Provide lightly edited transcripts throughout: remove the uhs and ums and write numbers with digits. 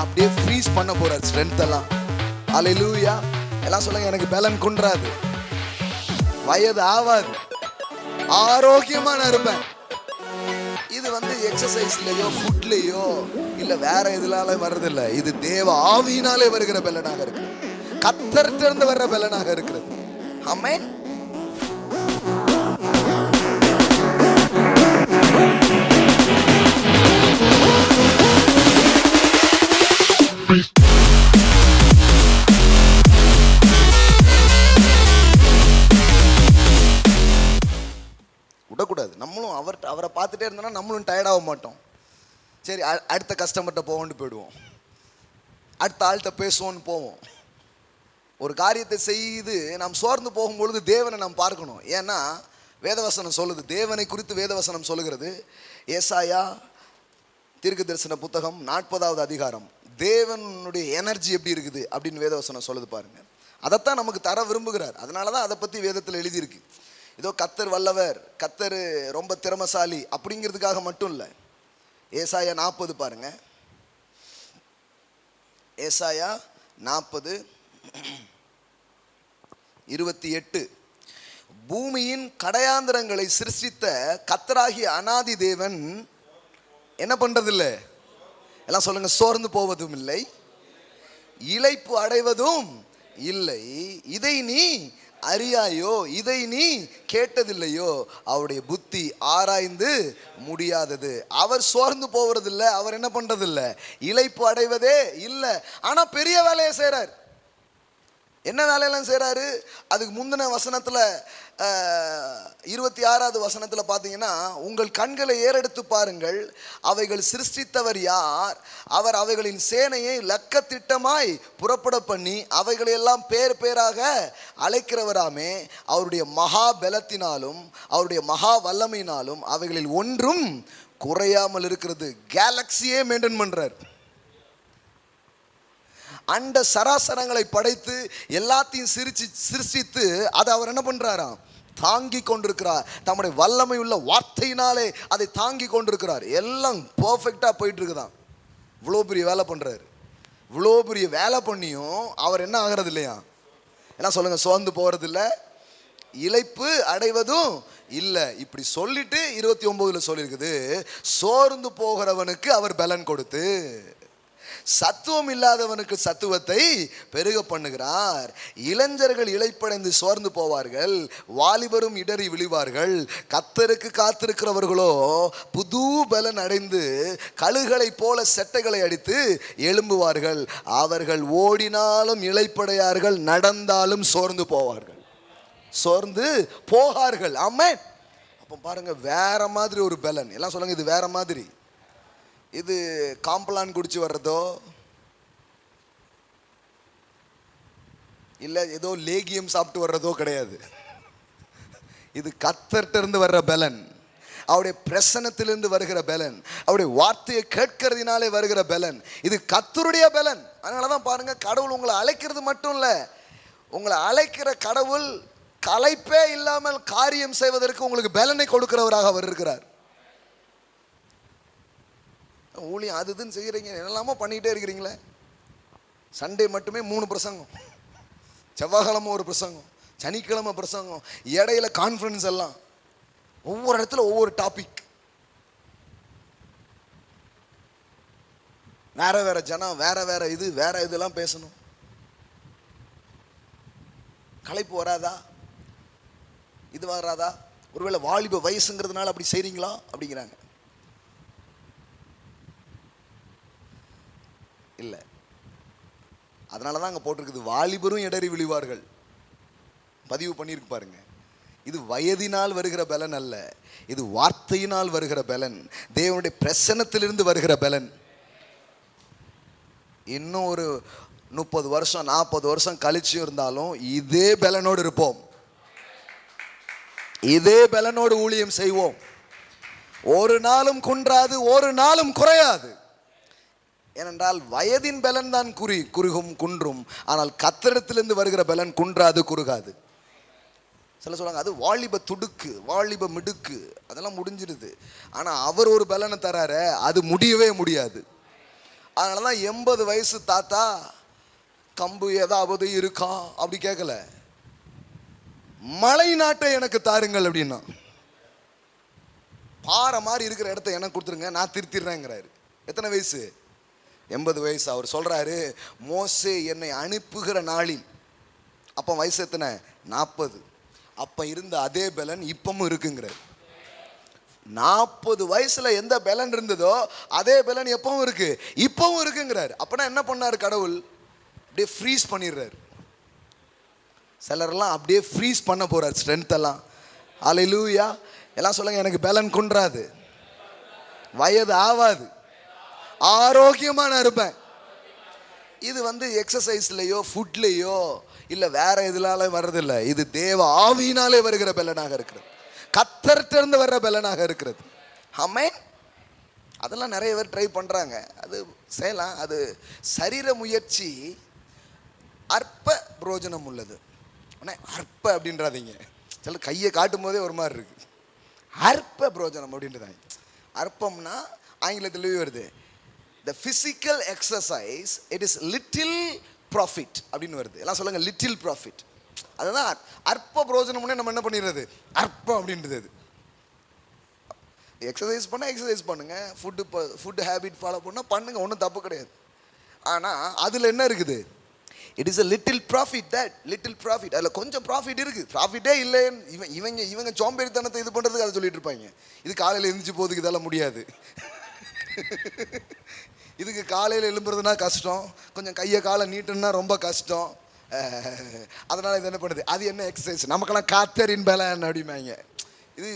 அப்படியே ஃப்ரீஸ் பண்ண போறார் ஸ்ட்ரென்த் எல்லாம். அல்லேலூயா. எல்லாம் சொல்லுங்க, எனக்கு பலன் குன்றாது, வயது ஆவாது, ஆரோக்கியமா நான் இருப்பேன். இது எக்ஸசைஸ்லயோ ஃபுட்லயோ இல்ல வேற எதுனால வர்றது இல்ல. இது தேவ ஆவியினாலே வருகிற பலனாக இருக்கு, கர்த்தர்ட்ட இருந்து வர்ற பலனாக இருக்கிறது. ஆமென். விடக்கூடாது. நம்மளும் அவரை பார்த்துட்டே இருந்தோம்னா நம்மளும் டயர்டாக மாட்டோம். சரி, அடுத்த கஸ்டமர்கிட்ட போவோன்னு போயிடுவோம், அடுத்த ஆள்கிட்ட பேசுவோன்னு போவோம். ஒரு காரியத்தை செய்து நாம் சோர்ந்து போகும்பொழுது தேவனை நாம் பார்க்கணும். ஏன்னா வேதவசனம் சொல்லுது, தேவனை குறித்து வேதவசனம் சொல்லுகிறது. ஏசாயா தீர்க்க தரிசன புத்தகம் 40வது அதிகாரம், தேவனுடைய எனர்ஜி எப்படி இருக்குது அப்படின்னு வேதவசனம் சொல்லுது பாருங்க. அதைத்தான் நமக்கு தர விரும்புகிறார். அதனால தான் அதை பற்றி வேதத்தில் எழுதியிருக்கு. ஏதோ கர்த்தர் வல்லவர், கர்த்தர் ரொம்ப திறமசாலி அப்படிங்கிறதுக்காக மட்டும் இல்லை. ஏசாயா 40 பாருங்க, ஏசாயா 40:28. பூமியின் கடையாந்திரங்களை சிருஷ்டித்த கர்த்தராகிய அநாதி தேவன் என்ன பண்றதில்லை? எல்லாம் சொல்லுங்க, சோர்ந்து போவதும் இல்லை, இளைப்பு அடைவதும் இல்லை. இதை நீ அறியாயோ, இதை நீ கேட்டதில்லையோ, அவருடைய புத்தி ஆராய்ந்து முடியாதது. அவர் சோர்ந்து போவதில்லை, அவர் என்ன பண்றதில்லை, இளைப்பு அடைவதே இல்லை. ஆனா பெரிய வேலையை செய்றார். என்ன வேலையெல்லாம் செய்றாரு? அதுக்கு முந்தின வசனத்துல 26வது வசனத்துல பார்த்தீங்கன்னா, உங்கள் கண்களை ஏறெடுத்து பாருங்கள், அவைகள் சிருஷ்டித்தவர் யார்? அவர் அவைகளின் சேனையை லக்கத்திட்டமாய் புறப்பட பண்ணி அவைகளையெல்லாம் பேர் பேராக அழைக்கிறவராமே. அவருடைய மகா பலத்தினாலும் அவருடைய மகா வல்லமையினாலும் அவைகளில் ஒன்றும் குறையாமல் இருக்கிறது. கேலக்சியே மெயின்டைன் பண்றார். அண்ட சராசரங்களை படைத்து எல்லாத்தையும் சிருஷ்டித்து அதை அவர் என்ன பண்றாராம்? தாங்கி கொண்டிருக்கிறார். தம்முடைய வல்லமை உள்ள வார்த்தையினாலே அதை தாங்கி கொண்டிருக்கிறார். எல்லாம் பர்ஃபெக்டா போயிட்டு இருக்குதான். இவ்வளோ பெரிய வேலை பண்றாரு. இவ்வளோ பெரிய வேலை பண்ணியும் அவர் என்ன ஆகிறது இல்லையா? என்ன சொல்லுங்க, சோர்ந்து போறது இல்லை, இளைப்பு அடைவதும் இல்லை. இப்படி சொல்லிட்டு 29ல சொல்லியிருக்குது, சோர்ந்து போகிறவனுக்கு அவர் பலன் கொடுத்து சத்துவம் இல்லாதவனுக்கு சத்துவத்தை பெருக பண்ணுகிறார். இளைஞர்கள் இளைப்படைந்து சோர்ந்து போவார்கள், வாலிபரும் இடறி விழுவார்கள். கர்த்தருக்கு காத்திருக்கிறவர்களோ புது பலன் அடைந்து கழுகளை போல செட்டைகளை அடித்து எழும்புவார்கள். அவர்கள் ஓடினாலும் இளைப்படையார்கள், நடந்தாலும் சோர்ந்து போவார்கள், சோர்ந்து போகார்கள். ஆமென். அப்போ பாருங்க, வேற மாதிரி ஒரு பலன். எல்லாம் சொல்லுங்க, இது வேற மாதிரி. இது காம்ப்ளான் குடிச்சு வர்றதோ இல்லை ஏதோ லேகியம் சாப்பிட்டு வர்றதோ கிடையாது. இது கர்த்தர்ட்ட இருந்து வர்ற பலன், அவருடைய பிரசன்னத்திலிருந்து வருகிற பலன், அவருடைய வார்த்தையை கேட்கறதுனாலே வருகிற பலன். இது கர்த்தருடைய பலன். அதனால தான் பாருங்க, கடவுள் உங்களை அழைக்கிறது மட்டும் இல்லை, உங்களை அழைக்கிற கடவுள் களைப்பே இல்லாமல் காரியம் செய்வதற்கு உங்களுக்கு பலனை கொடுக்கிறவராக அவர் இருக்கிறார். ஊழியம் அது இதுன்னு செய்கிறீங்க, என்னெல்லாமோ பண்ணிகிட்டே இருக்கிறீங்களே. சண்டே மட்டுமே 3 பிரசங்கம், செவ்வாய்க்கிழமை ஒரு பிரசங்கம், சனிக்கிழமை பிரசங்கம், இடையில கான்ஃபரன்ஸ், எல்லாம் ஒவ்வொரு இடத்துல ஒவ்வொரு டாபிக், வேற வேற ஜனம், வேற வேற இது வேற இதெல்லாம் பேசணும். களைப்பு வராதா? இது வராதா? ஒருவேளை வாலிப வயசுங்கிறதுனால அப்படி செய்றீங்களா அப்படிங்கிறாங்க. இல்லை, அதனால தான் அங்கே போட்டிருக்குது, வாலிபரும் இடறி விழுவார்கள். பதிவு பண்ணியிருக்கு பாருங்க. இது வயதினால் வருகிற பலன் அல்ல, இது வார்த்தையினால் வருகிற பலன், தேவனுடைய பிரசன்னத்திலிருந்து வருகிற பலன். இன்னும் ஒரு 30 வருஷம் 40 வருஷம் கழிச்சு இருந்தாலும் இதே பலனோடு இருப்போம், இதே பலனோடு ஊழியம் செய்வோம். ஒரு நாளும் குன்றாது, ஒரு நாளும் குறையாது. ஏனென்றால் வயதின் பலன் தான் குறுகும் குன்றும், ஆனால் கர்த்தரிடத்திலிருந்து வருகிற பலன் குன்றாது, குறுகாது. சில சொல்லுவாங்க, அது வாலிப துடுக்கு, வாலிப மிடுக்கு, அதெல்லாம் முடிஞ்சிருது. ஆனால் அவர் ஒரு பலனை தராரு, அது முடியவே முடியாது. அதனால தான் 80 வயசு தாத்தா கம்பு ஏதாவது இருக்கா அப்படி கேட்கல, மலை நாட்டை எனக்கு தாருங்கள் அப்படின்னா. பாறை மாதிரி இருக்கிற இடத்த எனக்கு கொடுத்துருங்க, நான் திருத்திடுறேங்கிறாரு. எத்தனை வயசு? 80 வயசு. அவர் சொல்றாரு, மோசே என்னை அனுப்புகிற நாளில், அப்போ வயசு எத்தனை? 40. அப்ப இருந்த அதே பலன் இப்பவும் இருக்குங்கிறார். 40 வயசுல எந்த பலன் இருந்ததோ அதே பலன் எப்பவும் இருக்கு, இப்பவும் இருக்குங்கிறார். அப்பனா என்ன பண்ணாரு கடவுள்? அப்படியே ஃப்ரீஸ் பண்ணிடுறாரு. சிலரெல்லாம் அப்படியே ஃப்ரீஸ் பண்ண போறார் ஸ்ட்ரென்த் எல்லாம். அல்லேலூயா. எல்லாம் சொல்லுங்க, எனக்கு பலன் குன்றாது, வயது ஆவாது, ஆரோக்கியமா நான் இருப்பேன். இது எக்ஸசைஸ்லையோ ஃபுட்லையோ இல்லை வேற எதுனால வர்றதில்லை. இது தேவ ஆவியினாலே வருகிற பலனாக இருக்கிறது, கர்த்தரிடமிருந்து வர்ற பலனாக இருக்கிறது. ஆமென். அதெல்லாம் நிறைய பேர் ட்ரை பண்ணுறாங்க, அது செய்யலாம். அது சரீர முயற்சி அற்ப பிரயோஜனம் உள்ளது. ஆனால் அற்ப அப்படின்றாதீங்க, சில கையை காட்டும் போதே ஒரு மாதிரி இருக்கு. அற்ப பிரயோஜனம் அப்படின்றதாங்க. அற்பம்னா ஆங்கிலத்தில் வருது, the physical exercise, it is little profit அப்படின்னு வருது. எல்லாம் சொல்லுங்க, little profit. அதுதான் அற்ப பிரயோஜனம்னே நம்ம என்ன பண்ணிடுறது, அற்பம் அப்படின்றது. எக்ஸசைஸ் பண்ணால் எக்ஸசைஸ் பண்ணுங்க, ஃபுட்டு ஹேபிட் ஃபாலோ பண்ணால் பண்ணுங்க, ஒன்றும் தப்பு கிடையாது. ஆனால் அதில் என்ன இருக்குது? It is a little profit, that little profit. அதில் கொஞ்சம் ப்ராஃபிட் இருக்குது. ப்ராஃபிட்டே இல்லைன்னு இவங்க சோம்பேறித்தனத்தை இது பண்ணுறதுக்கு அதை சொல்லிட்டு இருப்பாங்க. இது காலையில் எழுந்திரிச்சு போகிறதுக்கு இதெல்லாம் முடியாது. இதுக்கு காலையில் எழும்புறதுனா கஷ்டம், கொஞ்சம் கையை காலை நீட்டுன்னா ரொம்ப கஷ்டம். அதனால் இது என்ன பண்ணுது, அது என்ன எக்ஸசைஸ், நமக்கெல்லாம் காத்தரின் பலன் அப்படிம்பாங்க. இது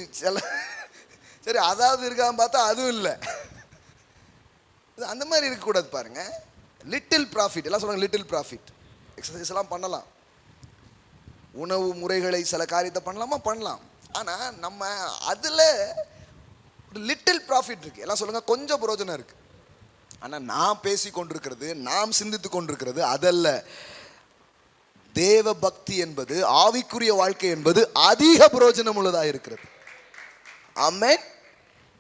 சரி, அதாவது இருக்கான்னு பார்த்தா அதுவும் இல்லை. இது அந்த மாதிரி இருக்கக்கூடாது பாருங்க. லிட்டில் ப்ராஃபிட், எல்லாம் சொல்லுவாங்க லிட்டில் ப்ராஃபிட். எக்ஸசைஸ் எல்லாம் பண்ணலாம், உணவு முறைகளை சில காரியத்தை பண்ணலாம். ஆனால் நம்ம அதில் லிட்டில் ப்ராஃபிட் இருக்குது. எல்லாம் சொல்லுங்கள், கொஞ்சம் பிரயோஜனம் இருக்குது. ஆனால் நாம் பேசி கொண்டிருக்கிறது, நாம் சிந்தித்து கொண்டிருக்கிறது அதல்ல. தேவ பக்தி என்பது, ஆவிக்குரிய வாழ்க்கை என்பது அதிக பிரயோஜனம் உள்ளதாக இருக்கிறது. ஆமென்.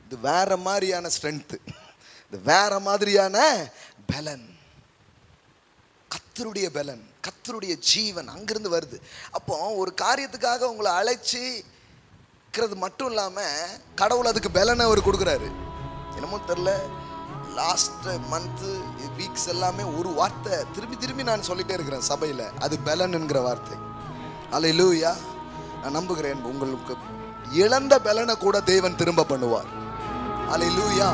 இது வேற மாதிரியான ஸ்ட்ரென்த், இது வேற மாதிரியான பலன், கர்த்தருடைய பலன், கர்த்தருடைய ஜீவன் அங்கிருந்து வருது. அப்போ ஒரு காரியத்துக்காக உங்களை அழைச்சிக்கிறது மட்டும் இல்லாமல் கடவுள் அதுக்கு பலனை அவர் கொடுக்குறாரு. என்னமோ தெரில, லாஸ்ட் மந்த்து வீக்ஸ் எல்லாமே ஒரு வார்த்தை திரும்பி நான் சொல்லிட்டே இருக்கிறேன் சபையில், அது பலன் என்கிற வார்த்தை. அல்லேலூயா. நான் நம்புகிறேன் உங்களுக்கு இழந்த பலனை கூட தேவன் திரும்ப பண்ணுவார். அல்லேலூயா.